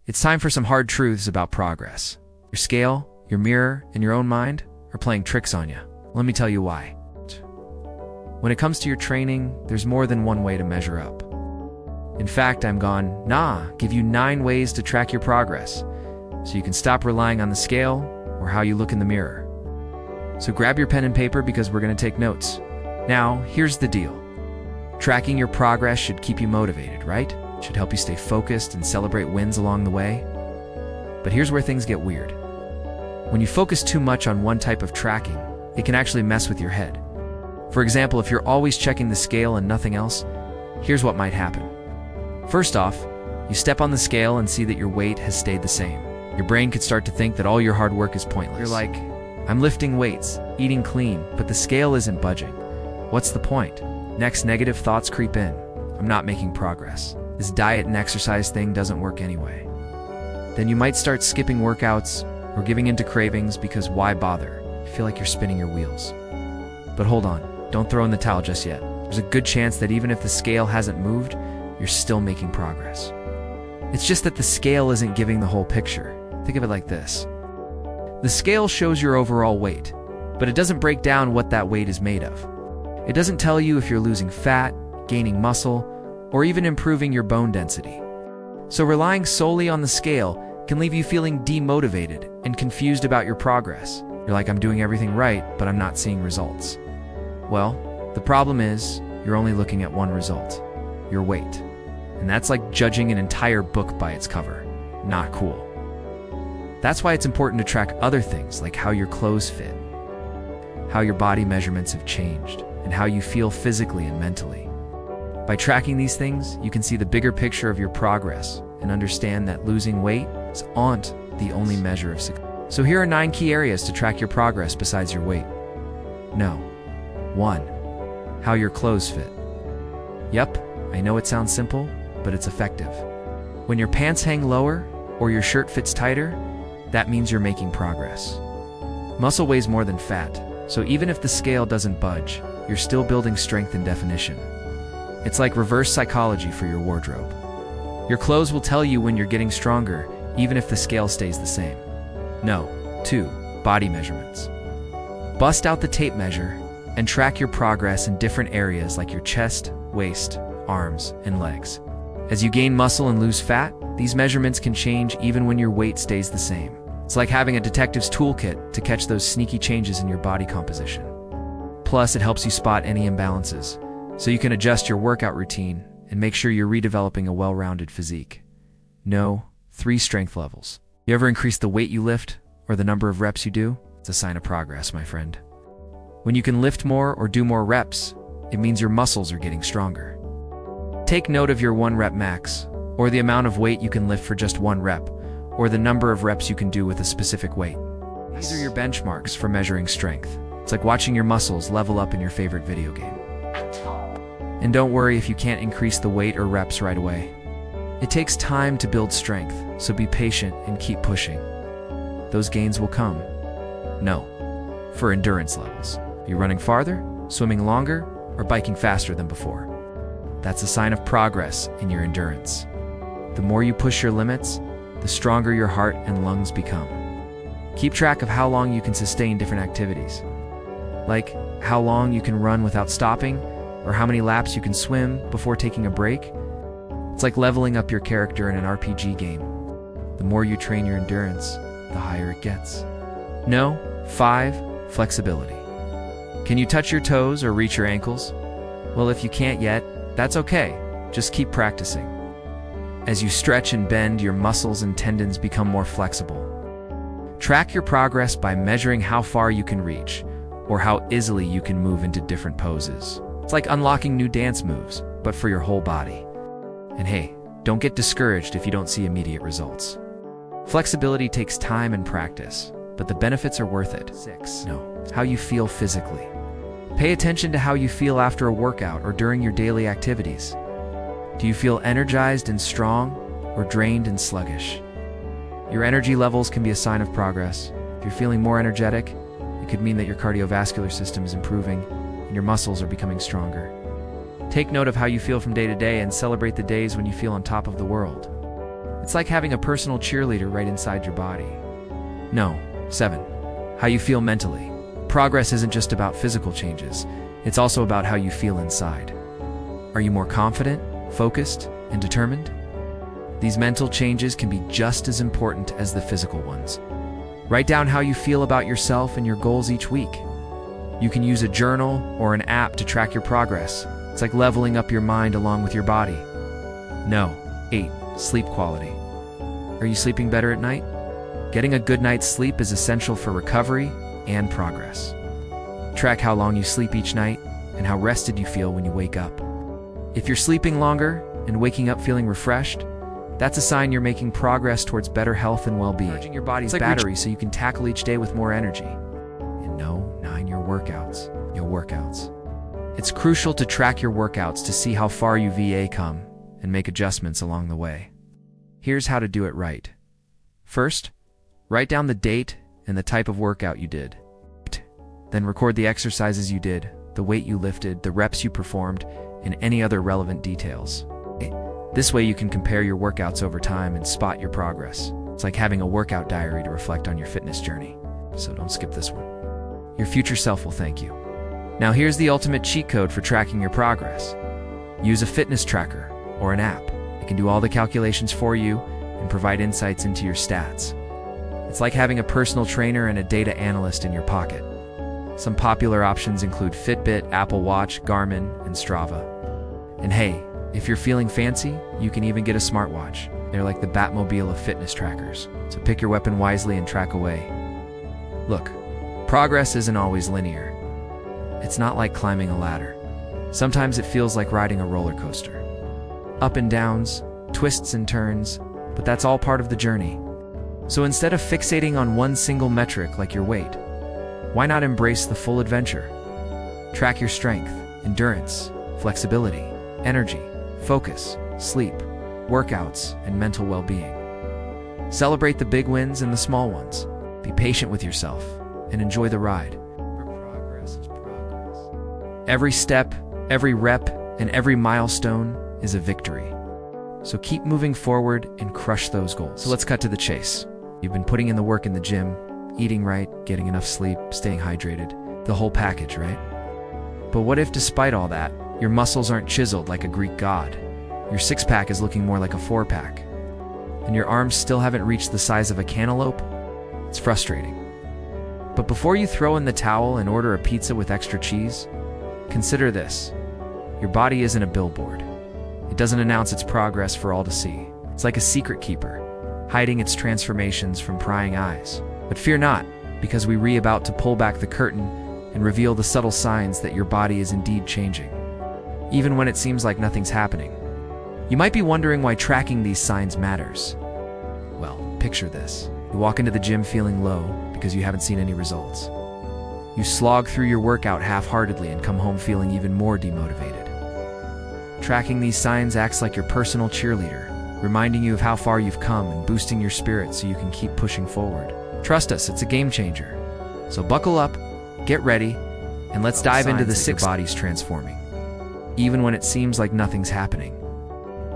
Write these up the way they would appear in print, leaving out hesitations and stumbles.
It's time for some hard truths about progress. Your scale, your mirror, and your own mind are playing tricks on you. Let me tell you why. When it comes to your training, there's more than one way to measure up. In fact, give you 9 ways to track your progress, so you can stop relying on the scale or how you look in the mirror. So grab your pen and paper because we're going to take notes. Now, here's the deal. Tracking your progress should keep you motivated, right? It should help you stay focused and celebrate wins along the way. But here's where things get weird. When you focus too much on one type of tracking, it can actually mess with your head. For example, if you're always checking the scale and nothing else, here's what might happen. First off, you step on the scale and see that your weight has stayed the same. Your brain could start to think that all your hard work is pointless. You're like, I'm lifting weights, eating clean, but the scale isn't budging. What's the point? Next, negative thoughts creep in. I'm not making progress. This diet and exercise thing doesn't work anyway. Then you might start skipping workouts or giving into cravings because why bother? You feel like you're spinning your wheels. But hold on, don't throw in the towel just yet. There's a good chance that even if the scale hasn't moved, you're still making progress. It's just that the scale isn't giving the whole picture. Think of it like this. The scale shows your overall weight, but it doesn't break down what that weight is made of. It doesn't tell you if you're losing fat, gaining muscle, or even improving your bone density. So relying solely on the scale can leave you feeling demotivated and confused about your progress. You're like, I'm doing everything right, but I'm not seeing results. Well, the problem is, you're only looking at one result, your weight. And that's like judging an entire book by its cover. Not cool. That's why it's important to track other things like how your clothes fit, how your body measurements have changed, and how you feel physically and mentally. By tracking these things, you can see the bigger picture of your progress and understand that losing weight isn't the only measure of success. So here are 9 key areas to track your progress besides your weight. No. 1. How your clothes fit. Yep, I know it sounds simple, but it's effective. When your pants hang lower or your shirt fits tighter, that means you're making progress. Muscle weighs more than fat, so even if the scale doesn't budge, you're still building strength and definition. It's like reverse psychology for your wardrobe. Your clothes will tell you when you're getting stronger, even if the scale stays the same. No. 2. Body measurements. Bust out the tape measure and track your progress in different areas like your chest, waist, arms, and legs. As you gain muscle and lose fat, these measurements can change even when your weight stays the same. It's like having a detective's toolkit to catch those sneaky changes in your body composition. Plus, it helps you spot any imbalances, so you can adjust your workout routine and make sure you're redeveloping a well-rounded physique. No. 3. Strength levels. You ever increase the weight you lift or the number of reps you do? It's a sign of progress, my friend. When you can lift more or do more reps, it means your muscles are getting stronger. Take note of your 1 rep max, or the amount of weight you can lift for just 1 rep, or the number of reps you can do with a specific weight. These are your benchmarks for measuring strength. It's like watching your muscles level up in your favorite video game. And don't worry if you can't increase the weight or reps right away. It takes time to build strength, so be patient and keep pushing. Those gains will come. No. For endurance levels. Are you running farther, swimming longer, or biking faster than before? That's a sign of progress in your endurance. The more you push your limits, the stronger your heart and lungs become. Keep track of how long you can sustain different activities. Like how long you can run without stopping, or how many laps you can swim before taking a break. It's like leveling up your character in an RPG game. The more you train your endurance, the higher it gets. No. 5. Flexibility. Can you touch your toes or reach your ankles? Well, if you can't yet, that's okay. Just keep practicing. As you stretch and bend, your muscles and tendons become more flexible. Track your progress by measuring how far you can reach, or how easily you can move into different poses. It's like unlocking new dance moves, but for your whole body. And hey, don't get discouraged if you don't see immediate results. Flexibility takes time and practice, but the benefits are worth it. 6. No. How you feel physically. Pay attention to how you feel after a workout or during your daily activities. Do you feel energized and strong, or drained and sluggish? Your energy levels can be a sign of progress. If you're feeling more energetic, it could mean that your cardiovascular system is improving and your muscles are becoming stronger. Take note of how you feel from day to day and celebrate the days when you feel on top of the world. It's like having a personal cheerleader right inside your body. No. 7. How you feel mentally. Progress isn't just about physical changes, it's also about how you feel inside. Are you more confident, focused, and determined? These mental changes can be just as important as the physical ones. Write down how you feel about yourself and your goals each week. You can use a journal or an app to track your progress. It's like leveling up your mind along with your body. No. 8. Sleep quality. Are you sleeping better at night? Getting a good night's sleep is essential for recovery and progress. Track how long you sleep each night and how rested you feel when you wake up. If you're sleeping longer and waking up feeling refreshed, that's a sign you're making progress towards better health and well-being. Charging your body's battery so you can tackle each day with more energy. And no, 9. Your workouts. It's crucial to track your workouts to see how far you've come and make adjustments along the way. Here's how to do it right. First, write down the date and the type of workout you did. Then record the exercises you did, the weight you lifted, the reps you performed, and any other relevant details. This way you can compare your workouts over time and spot your progress. It's like having a workout diary to reflect on your fitness journey. So don't skip this one. Your future self will thank you. Now here's the ultimate cheat code for tracking your progress. Use a fitness tracker or an app. It can do all the calculations for you and provide insights into your stats. It's like having a personal trainer and a data analyst in your pocket. Some popular options include Fitbit, Apple Watch, Garmin, and Strava. And hey, if you're feeling fancy, you can even get a smartwatch. They're like the Batmobile of fitness trackers. So pick your weapon wisely and track away. Look, progress isn't always linear. It's not like climbing a ladder. Sometimes it feels like riding a roller coaster. Up and downs, twists and turns, but that's all part of the journey. So instead of fixating on one single metric like your weight, why not embrace the full adventure? Track your strength, endurance, flexibility, energy, focus, sleep, workouts, and mental well-being. Celebrate the big wins and the small ones. Be patient with yourself and enjoy the ride. Progress is progress. Every step, every rep, and every milestone is a victory. So keep moving forward and crush those goals. So let's cut to the chase. You've been putting in the work in the gym, eating right, getting enough sleep, staying hydrated, the whole package, right? But what if despite all that, your muscles aren't chiseled like a Greek god? Your six-pack is looking more like a four-pack. And your arms still haven't reached the size of a cantaloupe? It's frustrating. But before you throw in the towel and order a pizza with extra cheese, consider this. Your body isn't a billboard. It doesn't announce its progress for all to see. It's like a secret keeper, hiding its transformations from prying eyes. But fear not, because we're about to pull back the curtain and reveal the subtle signs that your body is indeed changing, even when it seems like nothing's happening. You might be wondering why tracking these signs matters. Well, picture this. You walk into the gym feeling low because you haven't seen any results. You slog through your workout half-heartedly and come home feeling even more demotivated. Tracking these signs acts like your personal cheerleader, reminding you of how far you've come and boosting your spirit so you can keep pushing forward. Trust us, it's a game changer. So buckle up, get ready, and let's dive into the 6 bodies transforming, even when it seems like nothing's happening.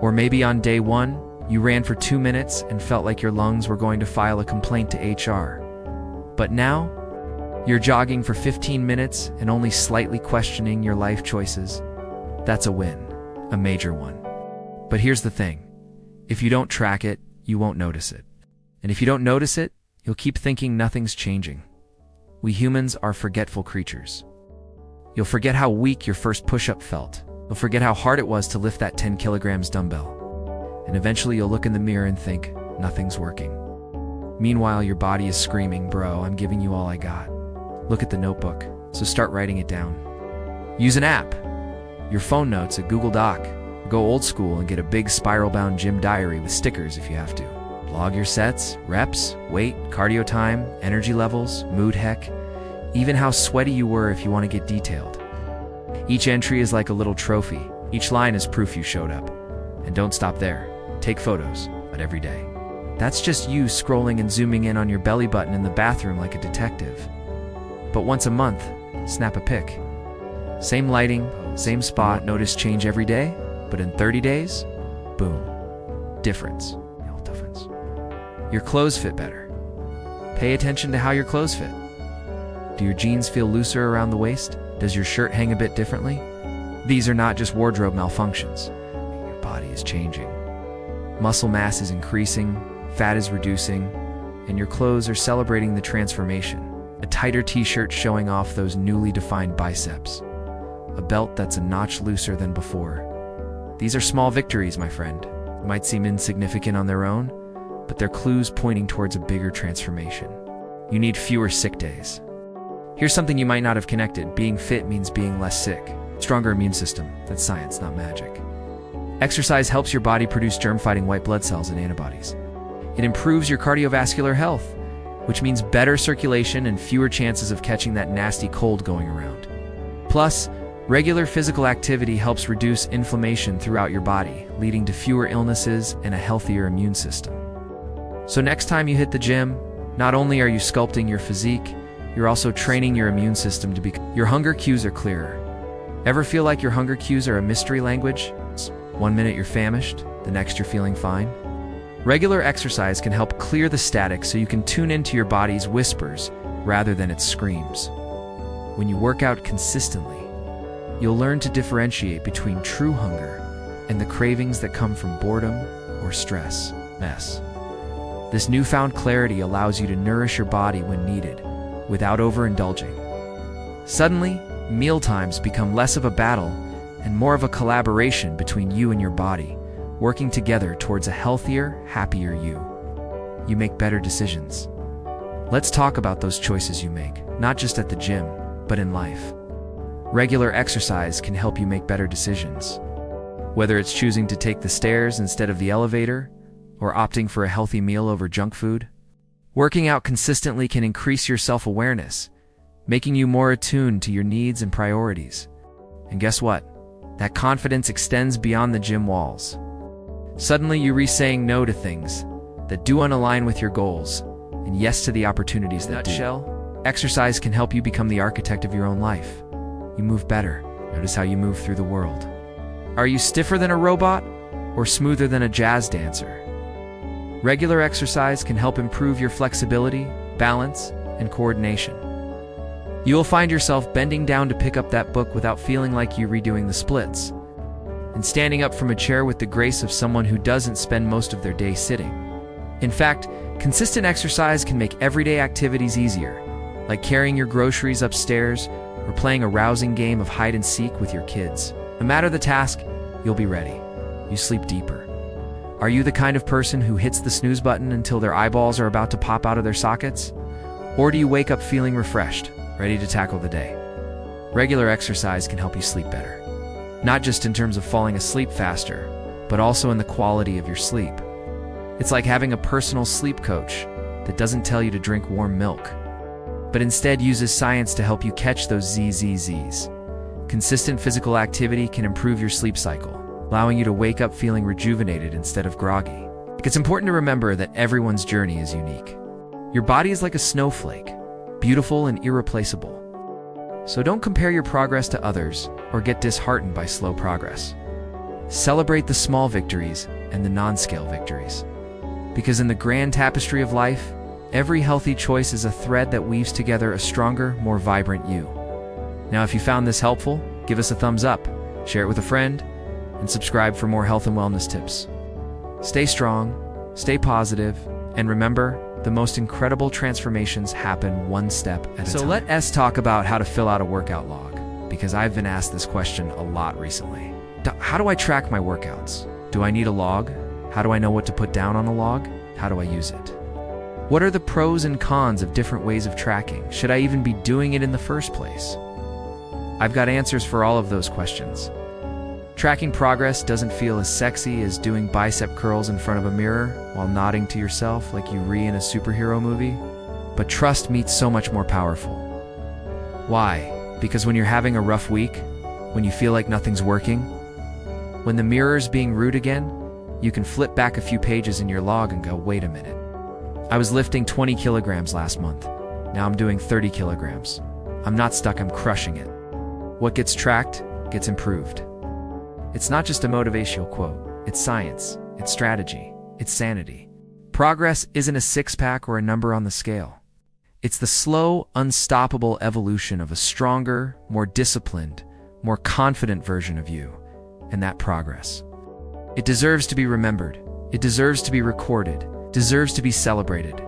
Or maybe on day 1, you ran for 2 minutes and felt like your lungs were going to file a complaint to HR. But now, you're jogging for 15 minutes and only slightly questioning your life choices. That's a win, a major one. But here's the thing. If you don't track it, you won't notice it. And if you don't notice it, you'll keep thinking nothing's changing. We humans are forgetful creatures. You'll forget how weak your first push-up felt. You'll forget how hard it was to lift that 10 kilograms dumbbell. And eventually you'll look in the mirror and think, nothing's working. Meanwhile, your body is screaming, bro, I'm giving you all I got. Look at the notebook, so start writing it down. Use an app, your phone notes, a Google Doc. Go old school and get a big spiral-bound gym diary with stickers if you have to. Log your sets, reps, weight, cardio time, energy levels, mood heck, even how sweaty you were if you want to get detailed. Each entry is like a little trophy. Each line is proof you showed up. And don't stop there. Take photos, but every day. That's just you scrolling and zooming in on your belly button in the bathroom like a detective. But once a month, snap a pic. Same lighting, same spot, notice change every day, but in 30 days, boom, difference. Your clothes fit better. Pay attention to how your clothes fit. Do your jeans feel looser around the waist? Does your shirt hang a bit differently? These are not just wardrobe malfunctions. Your body is changing. Muscle mass is increasing, fat is reducing, and your clothes are celebrating the transformation. A tighter t-shirt showing off those newly defined biceps. A belt that's a notch looser than before. These are small victories, my friend. They might seem insignificant on their own, but they're clues pointing towards a bigger transformation. You need fewer sick days. Here's something you might not have connected. Being fit means being less sick. Stronger immune system. That's science, not magic. Exercise helps your body produce germ-fighting white blood cells and antibodies. It improves your cardiovascular health, which means better circulation and fewer chances of catching that nasty cold going around. Plus, regular physical activity helps reduce inflammation throughout your body, leading to fewer illnesses and a healthier immune system. So next time you hit the gym, not only are you sculpting your physique, you're also training your immune system to become. Your hunger cues are clearer. Ever feel like your hunger cues are a mystery language? One minute you're famished, the next you're feeling fine. Regular exercise can help clear the static so you can tune into your body's whispers rather than its screams. When you work out consistently, you'll learn to differentiate between true hunger and the cravings that come from boredom or stress. This newfound clarity allows you to nourish your body when needed, without overindulging. Suddenly, mealtimes become less of a battle and more of a collaboration between you and your body, working together towards a healthier, happier you. You make better decisions. Let's talk about those choices you make, not just at the gym, but in life. Regular exercise can help you make better decisions. Whether it's choosing to take the stairs instead of the elevator, or opting for a healthy meal over junk food, working out consistently can increase your self-awareness, making you more attuned to your needs and priorities. And guess what? That confidence extends beyond the gym walls. Suddenly you saying no to things that do unalign with your goals, and yes to the opportunities that do. Exercise can help you become the architect of your own life. You move better. Notice how you move through the world. Are you stiffer than a robot or smoother than a jazz dancer? Regular exercise can help improve your flexibility, balance, and coordination. You will find yourself bending down to pick up that book without feeling like you're redoing the splits, and standing up from a chair with the grace of someone who doesn't spend most of their day sitting. In fact, consistent exercise can make everyday activities easier, like carrying your groceries upstairs or playing a rousing game of hide and seek with your kids. No matter the task, you'll be ready. You sleep deeper. Are you the kind of person who hits the snooze button until their eyeballs are about to pop out of their sockets? Or do you wake up feeling refreshed, ready to tackle the day? Regular exercise can help you sleep better. Not just in terms of falling asleep faster, but also in the quality of your sleep. It's like having a personal sleep coach that doesn't tell you to drink warm milk, but instead uses science to help you catch those ZZZs. Consistent physical activity can improve your sleep cycle, allowing you to wake up feeling rejuvenated instead of groggy. It's important to remember that everyone's journey is unique. Your body is like a snowflake, beautiful and irreplaceable. So don't compare your progress to others or get disheartened by slow progress. Celebrate the small victories and the non-scale victories. Because in the grand tapestry of life, every healthy choice is a thread that weaves together a stronger, more vibrant you. Now, if you found this helpful, give us a thumbs up, share it with a friend, and subscribe for more health and wellness tips. Stay strong, stay positive, and remember, the most incredible transformations happen one step at a time. So let's talk about how to fill out a workout log, because I've been asked this question a lot recently. How do I track my workouts? Do I need a log? How do I know what to put down on a log? How do I use it? What are the pros and cons of different ways of tracking? Should I even be doing it in the first place? I've got answers for all of those questions. Tracking progress doesn't feel as sexy as doing bicep curls in front of a mirror while nodding to yourself like you in a superhero movie. But trust me, it's so much more powerful. Why? Because when you're having a rough week, when you feel like nothing's working, when the mirror's being rude again, you can flip back a few pages in your log and go, wait a minute. I was lifting 20 kilograms last month. Now I'm doing 30 kilograms. I'm not stuck, I'm crushing it. What gets tracked gets improved. It's not just a motivational quote. It's science, it's strategy, it's sanity. Progress isn't a six-pack or a number on the scale. It's the slow, unstoppable evolution of a stronger, more disciplined, more confident version of you, and that progress. It deserves to be remembered. It deserves to be recorded. Deserves to be celebrated.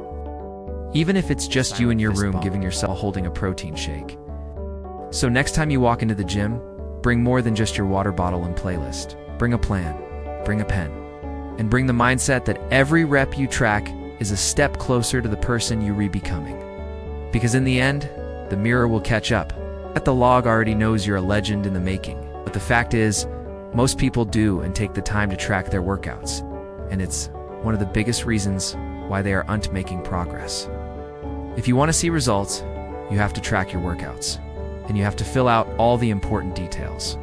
Even if it's just you in your room giving yourself holding a protein shake. So next time you walk into the gym, bring more than just your water bottle and playlist. Bring a plan, bring a pen, and bring the mindset that every rep you track is a step closer to the person you're becoming. Because in the end, the mirror will catch up. The log already knows you're a legend in the making, but the fact is, most people do and take the time to track their workouts, and it's one of the biggest reasons why they aren't making progress. If you want to see results, you have to track your workouts, and you have to fill out all the important details.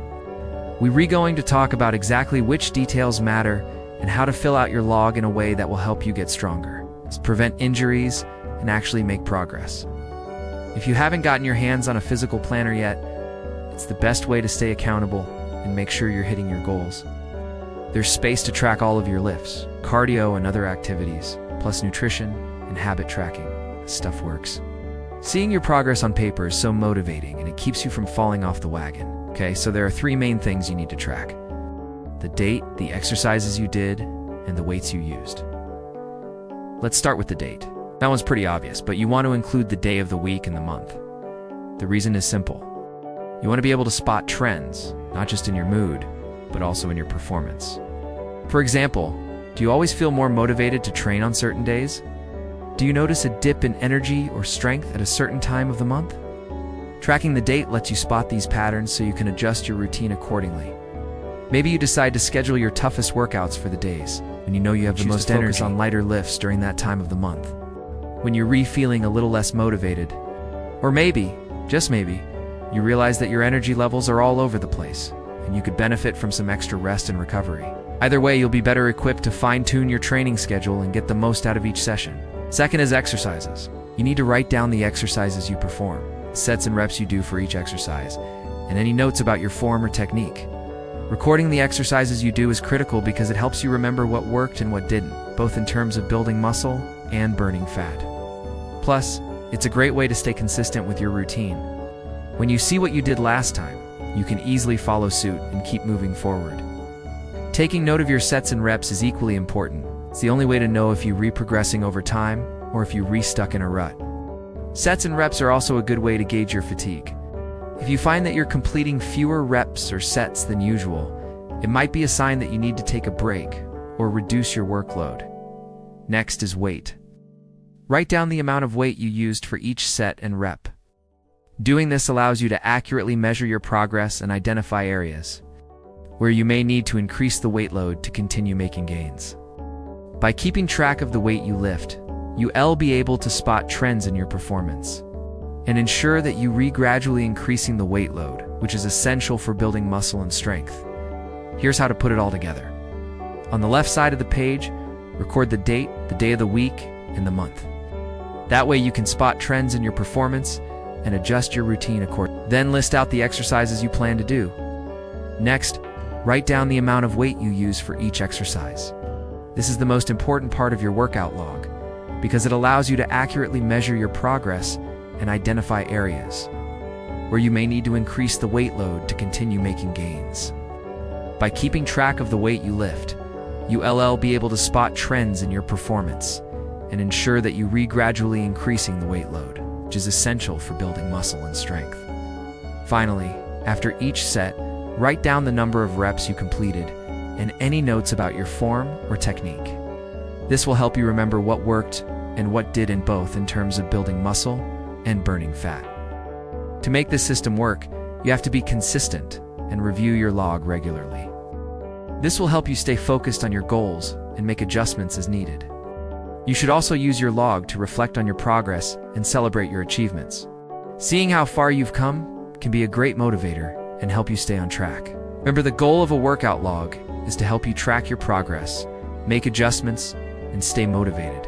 We're going to talk about exactly which details matter and how to fill out your log in a way that will help you get stronger, prevent injuries, and actually make progress. If you haven't gotten your hands on a physical planner yet, it's the best way to stay accountable and make sure you're hitting your goals. There's space to track all of your lifts, cardio and other activities, plus nutrition and habit tracking. Stuff works. Seeing your progress on paper is so motivating and it keeps you from falling off the wagon. Okay, so there are three main things you need to track: the date, the exercises you did, and the weights you used. Let's start with the date. That one's pretty obvious, but you want to include the day of the week and the month. The reason is simple. You want to be able to spot trends, not just in your mood, but also in your performance. For example, do you always feel more motivated to train on certain days? Do you notice a dip in energy or strength at a certain time of the month? Tracking the date lets you spot these patterns so you can adjust your routine accordingly. Maybe you decide to schedule your toughest workouts for the days when you know you have the most energy on lighter lifts during that time of the month, when you're feeling a little less motivated. Or maybe, just maybe, you realize that your energy levels are all over the place, and you could benefit from some extra rest and recovery. Either way, you'll be better equipped to fine-tune your training schedule and get the most out of each session. Second is exercises. You need to write down the exercises you perform, sets and reps you do for each exercise, and any notes about your form or technique. Recording the exercises you do is critical because it helps you remember what worked and what didn't, both in terms of building muscle and burning fat. Plus, it's a great way to stay consistent with your routine. When you see what you did last time, you can easily follow suit and keep moving forward. Taking note of your sets and reps is equally important. It's the only way to know if you're progressing over time or if you're stuck in a rut. Sets and reps are also a good way to gauge your fatigue. If you find that you're completing fewer reps or sets than usual, it might be a sign that you need to take a break or reduce your workload. Next is weight. Write down the amount of weight you used for each set and rep. Doing this allows you to accurately measure your progress and identify areas where you may need to increase the weight load to continue making gains. By keeping track of the weight you lift, you'll be able to spot trends in your performance and ensure that you gradually increasing the weight load, which is essential for building muscle and strength. Here's how to put it all together. On the left side of the page, record the date, the day of the week, and the month. That way you can spot trends in your performance and adjust your routine accordingly. Then list out the exercises you plan to do. Next, write down the amount of weight you use for each exercise. This is the most important part of your workout log because it allows you to accurately measure your progress and identify areas where you may need to increase the weight load to continue making gains. By keeping track of the weight you lift, you'll be able to spot trends in your performance and ensure that you gradually increasing the weight load, which is essential for building muscle and strength. Finally, after each set, write down the number of reps you completed and any notes about your form or technique. This will help you remember what worked and what didn't, both in terms of building muscle and burning fat. To make this system work, you have to be consistent and review your log regularly. This will help you stay focused on your goals and make adjustments as needed. You should also use your log to reflect on your progress and celebrate your achievements. Seeing how far you've come can be a great motivator and help you stay on track. Remember, the goal of a workout log is to help you track your progress, make adjustments, and stay motivated.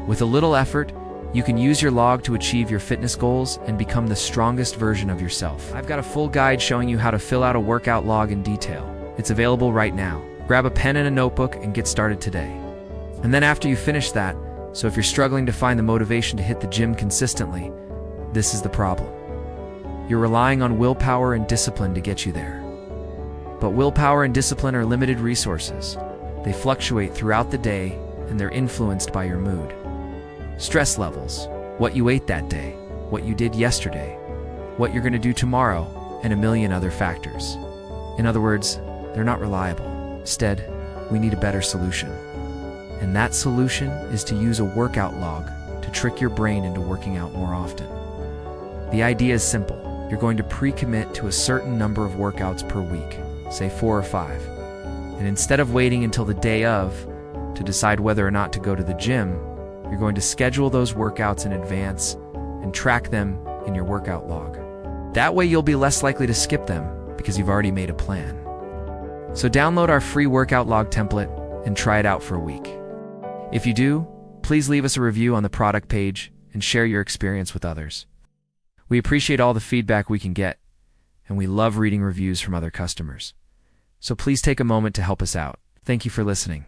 With a little effort, you can use your log to achieve your fitness goals and become the strongest version of yourself. I've got a full guide showing you how to fill out a workout log in detail. It's available right now. Grab a pen and a notebook and get started today. And then after you finish that, so if you're struggling to find the motivation to hit the gym consistently, this is the problem. You're relying on willpower and discipline to get you there. But willpower and discipline are limited resources. They fluctuate throughout the day, and they're influenced by your mood. Stress levels, what you ate that day, what you did yesterday, what you're going to do tomorrow, and a million other factors. In other words, they're not reliable. Instead, we need a better solution. And that solution is to use a workout log to trick your brain into working out more often. The idea is simple. You're going to pre-commit to a certain number of workouts per week, say 4 or 5. And instead of waiting until the day of to decide whether or not to go to the gym, you're going to schedule those workouts in advance and track them in your workout log. That way you'll be less likely to skip them because you've already made a plan. So download our free workout log template and try it out for a week. If you do, please leave us a review on the product page and share your experience with others. We appreciate all the feedback we can get, and we love reading reviews from other customers. So please take a moment to help us out. Thank you for listening.